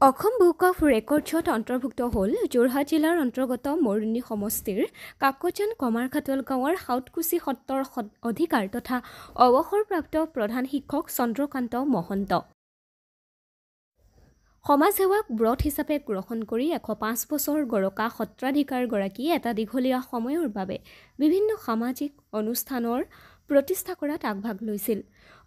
Assam book of ৰেকৰ্ডছত অন্তৰ্ভুক্ত হ'ল যোৰহাট জিলাৰ অন্তৰ্গত মৰিয়নি সমষ্টিৰ কাকজান কমাৰখাটল গাঁৱৰ সাউতকুছি সত্ৰৰ অধিকাৰ তথা অৱসৰপ্ৰাপ্ত প্ৰধান শিক্ষক চন্দ্ৰকান্ত মহন্ত। সমাজসেৱাক ব্ৰত হিচাপে গ্ৰহণ কৰি 105 বছৰ গৰকা সত্ৰাধিকাৰগৰাকীয়ে এটা দীঘলীয়া সময়ৰ বাবে বিভিন্ন সামাজিক অনুষ্ঠানৰ প্ৰতিষ্ঠা কৰাত আগভাগ লৈছিল।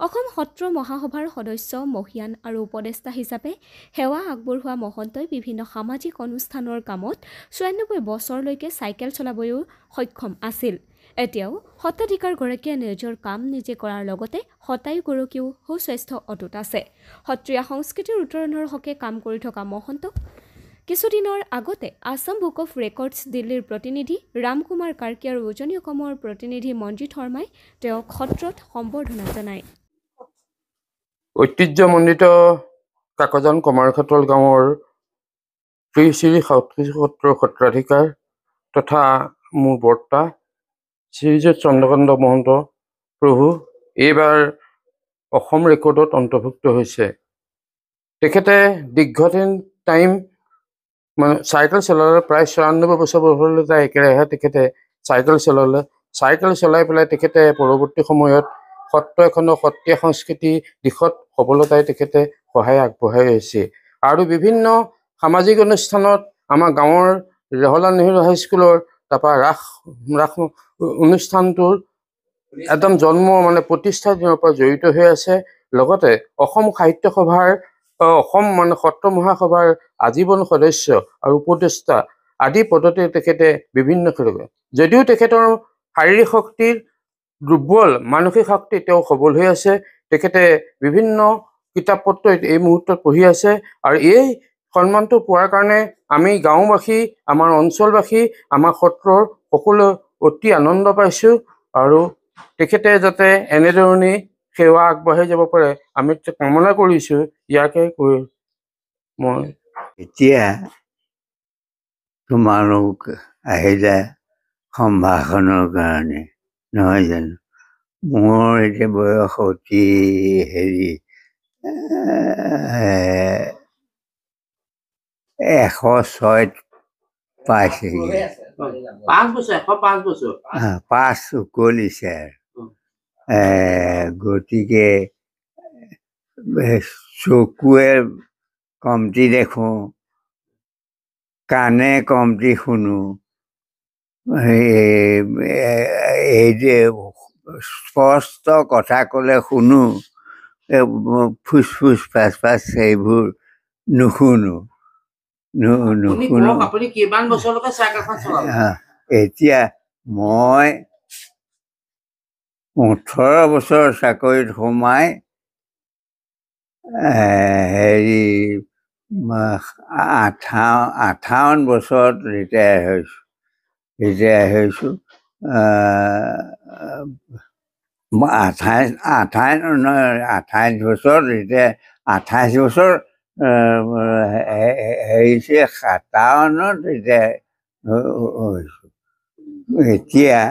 অসম সত্ৰ মহাসভাৰ সদস্য মহিয়ান আৰু উপদেষ্টা হিচাপে সেৱা আগবঢ়োৱা মহন্তই বিভিন্ন সামাজিক অনুষ্ঠানৰ কামত ৯৪ বছৰলৈকে চাইকেল চলাবলৈও সক্ষম আছিল। এতিয়াও সত্ৰাধিকাৰগৰাকীয়ে নিজৰ কাম নিজে কৰাৰ লগতে শতায়ুগৰাকীও সুস্বাস্থ্য অটুট আছে। সত্ৰীয়া সংস্কৃতিৰ উত্তৰণৰ হকে কাম কৰি থকা মহন্তক কিছুদিনৰ আগতে আছাম বুক অফ ৰেকৰ্ডছ দিল্লীৰ প্ৰতিনিধি ৰামকুমাৰ কাৰ্কি আৰু উজনি অসমৰ প্ৰতিনিধি মঞ্জিত শৰ্মাই তেওঁক সত্ৰত সম্বৰ্ধনা জনায়। ঐতিহ্যমণ্ডিত কাকজান কমাৰখাটল গাঁৱৰ শ্ৰী শ্ৰী সাউতকুছি সত্ৰৰ সত্ৰাধিকাৰ তথা মোৰ বৰ্তা শ্ৰীযুত চন্দ্ৰকান্ত মহন্ত প্ৰভু এইবাৰ অসম ৰেকৰ্ডত অন্তৰ্ভুক্ত হৈছে। তেখেতে দীৰ্ঘদিন টাইম চাইকেল চলালে, প্ৰায় ৯৪ বছৰ বয়সলৈ যায় একেৰাহে তেখেতে চাইকেল চলালে। চাইকেল চলাই পেলাই তেখেতে পৰৱৰ্তী সময়ত সত্ৰ এখনৰ সত্ৰীয়া সংস্কৃতি দিশত সবলতাই তেখেতে সহায় আগবঢ়াই আহিছে আৰু বিভিন্ন সামাজিক অনুষ্ঠানত আমাৰ গাঁৱৰ জৱাহৰলাল নেহৰু হাইস্কুলৰ তাৰপৰা ৰাস অনুষ্ঠানটোৰ একদম জন্ম প্ৰতিষ্ঠাৰ দিনৰ পৰা জড়িত হৈ আছে। লগতে অসম সাহিত্য সভাৰ অসম সত্ৰ মহাসভাৰ আজীৱন সদস্য আৰু উপদেষ্টা আদি পদতে তেখেতে বিভিন্ন ক্ষেত্ৰত, যদিও তেখেতৰ শাৰীৰিক শক্তিৰ দুৰ্বল, মানসিক শক্তি তেওঁ সবল হৈ আছে। তেখেতে বিভিন্ন কিতাপ পত্ৰ এই মুহূৰ্তত পঢ়ি আছে আৰু এই সন্মানটো পোৱাৰ কাৰণে আমি গাঁওবাসী, আমাৰ অঞ্চলবাসী, আমাৰ সত্ৰৰ সকলো অতি আনন্দ পাইছোঁ আৰু তেখেতে যাতে এনেধৰণেই সেৱা আগবাঢ়ি যাব পাৰে আমি কামনা কৰিছোঁ। ইয়াকে কৈ মই এতিয়া তোমালোক আহিলে সম্ভাষণৰ কাৰণে, নহয় জানো? মোৰ এতিয়া বয়স অতি 106 পাইছেগৈ। 5 উকলিছে। গতিকে চকুৱে কমটি দেখোঁ, কাণে কমটি শুনো, এই যে স্পষ্ট কথা ক'লে শুনো, ফুচ ফাচ ফাচ সেইবোৰ নুশুনো। এতিয়া মই 18 বছৰ চাকৰিত সোমাই 58 বছৰত ৰিটায়াৰ হৈছোঁ। 28 বছৰত এতিয়া 28 বছৰ 57ত এতিয়া হৈছোঁ। এতিয়া